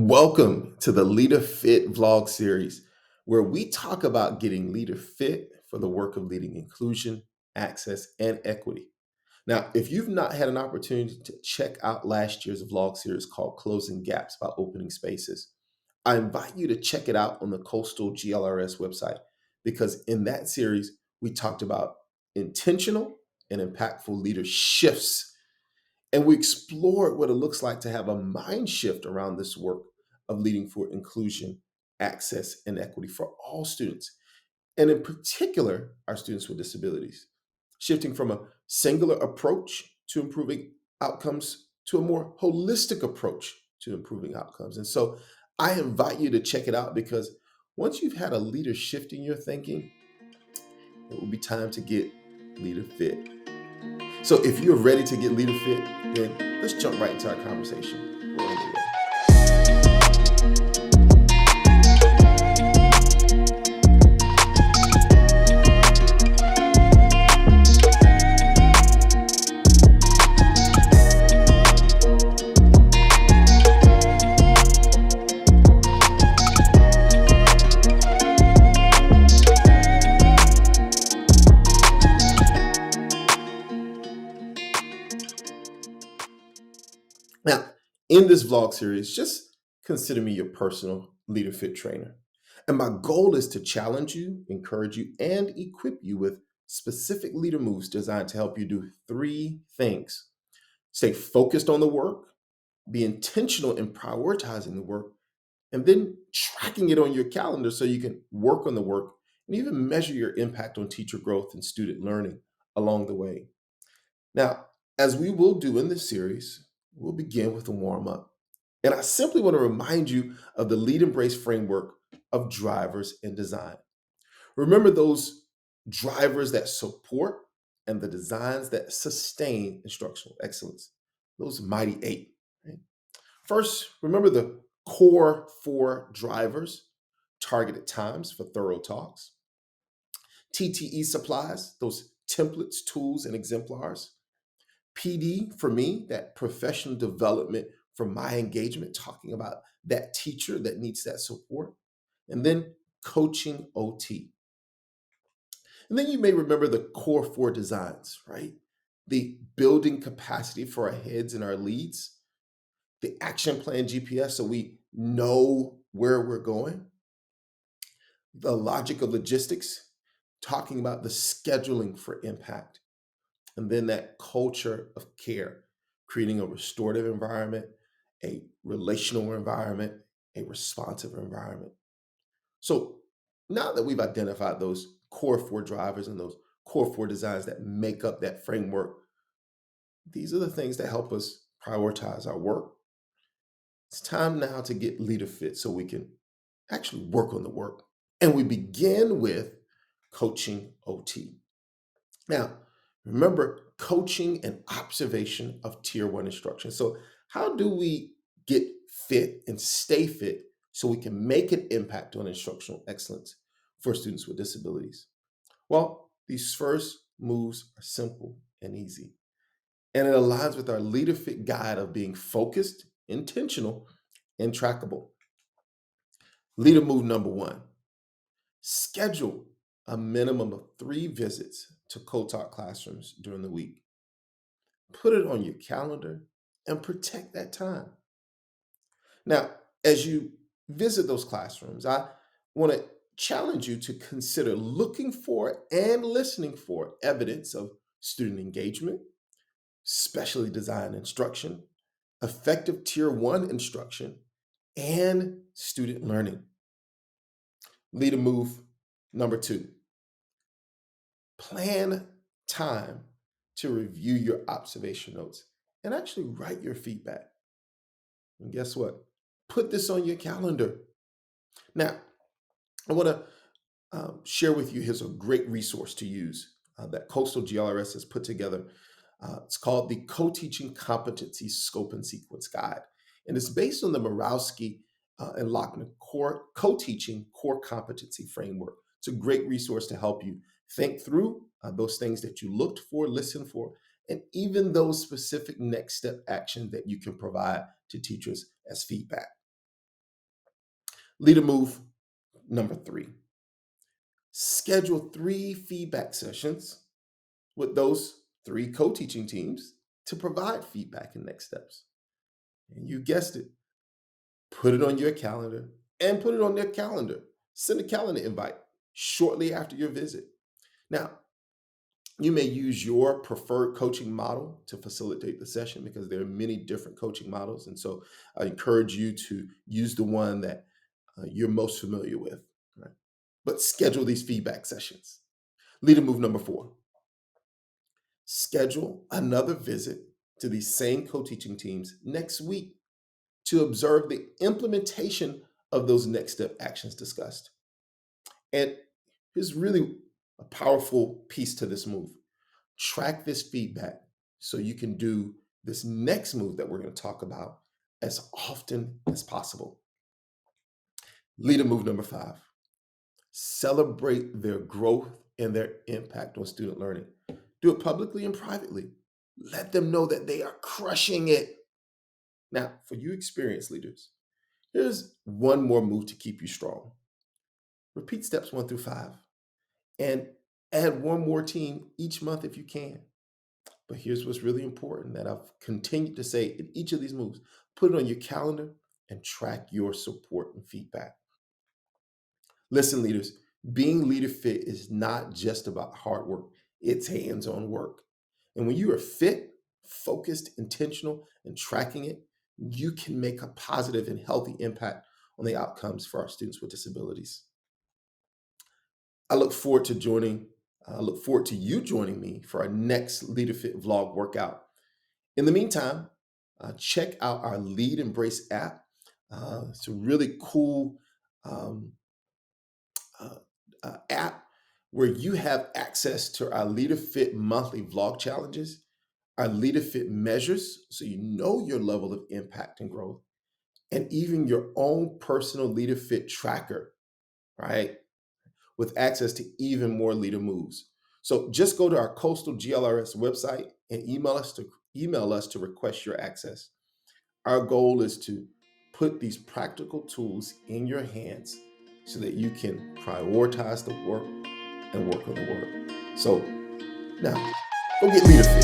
Welcome to the LeaderFIT vlog series, where we talk about getting leader fit for the work of leading inclusion, access, and equity. Now, if you've not had an opportunity to check out last year's vlog series called Closing Gaps by Opening Spaces, I invite you to check it out on the Coastal GLRS website because in that series, we talked about intentional and impactful leader shifts, and we explored what it looks like to have a mind shift around this work of leading for inclusion, access, and equity for all students, and in particular, our students with disabilities. Shifting from a singular approach to improving outcomes to a more holistic approach to improving outcomes. And so I invite you to check it out because once you've had a leader shift in your thinking, it will be time to get leader fit. So if you're ready to get leader fit, then let's jump right into our conversation. We're on the way. Now, in this vlog series, just consider me your personal leader fit trainer. And my goal is to challenge you, encourage you, and equip you with specific leader moves designed to help you do three things: stay focused on the work, be intentional in prioritizing the work, and then tracking it on your calendar so you can work on the work and even measure your impact on teacher growth and student learning along the way. Now, as we will do in this series, we'll begin with a warm up. And I simply want to remind you of the Lead Embrace framework of drivers in design. Remember those drivers that support and the designs that sustain instructional excellence, those mighty eight. Right? First, remember the core four drivers: targeted times for thorough talks, TTE supplies, those templates, tools, and exemplars, PD for me, that professional development for my engagement, talking about that teacher that needs that support, and then coaching OT. And then you may remember the core four designs, right? The building capacity for our heads and our leads, the action plan GPS so we know where we're going, the logic of logistics, talking about the scheduling for impact, and then that culture of care, creating a restorative environment, a relational environment, a responsive environment. So now that we've identified those core four drivers and those core four designs that make up that framework, these are the things that help us prioritize our work. It's time now to get leader fit so we can actually work on the work. And we begin with coaching OT. Now, remember, coaching and observation of tier one instruction. So how do we get fit and stay fit so we can make an impact on instructional excellence for students with disabilities? Well, these first moves are simple and easy, and it aligns with our leader fit guide of being focused, intentional, and trackable. Leader move number one: schedule a minimum of 3 visits to co-taught classrooms during the week. Put it on your calendar and protect that time. Now, as you visit those classrooms, I want to challenge you to consider looking for and listening for evidence of student engagement, specially designed instruction, effective tier one instruction, and student learning. Leader move number 2: plan time to review your observation notes and actually write your feedback. And guess what? Put this on your calendar. Now, I want to share with you, here's a great resource to use that Coastal GLRS has put together. It's called the Co-Teaching Competency Scope and Sequence Guide. And it's based on the Morawski and Lochner Co-Teaching Core Competency Framework. It's a great resource to help you think through those things that you looked for, listened for, and even those specific next step actions that you can provide to teachers as feedback. Leader move number 3. Schedule 3 feedback sessions with those 3 co-teaching teams to provide feedback and next steps. And you guessed it, put it on your calendar and put it on their calendar. Send a calendar invite shortly after your visit. Now, you may use your preferred coaching model to facilitate the session because there are many different coaching models. And so I encourage you to use the one that you're most familiar with. Right? But schedule these feedback sessions. Leader move number 4. Schedule another visit to these same co-teaching teams next week to observe the implementation of those next step actions discussed. And here's really a powerful piece to this move. Track this feedback so you can do this next move that we're going to talk about as often as possible. Leader move number 5. Celebrate their growth and their impact on student learning. Do it publicly and privately. Let them know that they are crushing it. Now, for you experienced leaders, here's one more move to keep you strong. Repeat steps 1 through 5 and add one more team each month if you can. But here's what's really important that I've continued to say in each of these moves. Put it on your calendar and track your support and feedback. Listen, leaders, being LeaderFit is not just about hard work. It's hands-on work. And when you are fit, focused, intentional, and tracking it, you can make a positive and healthy impact on the outcomes for our students with disabilities. I look forward to you joining me for our next LeaderFit vlog workout. In the meantime, check out our Lead Embrace app. It's a really cool app where you have access to our LeaderFit monthly vlog challenges, our LeaderFit measures, so you know your level of impact and growth, and even your own personal LeaderFit tracker, right? With access to even more leader moves. So just go to our Coastal GLRS website and email us to request your access. Our goal is to put these practical tools in your hands so that you can prioritize the work and work on the work. So now, go get LeaderFit.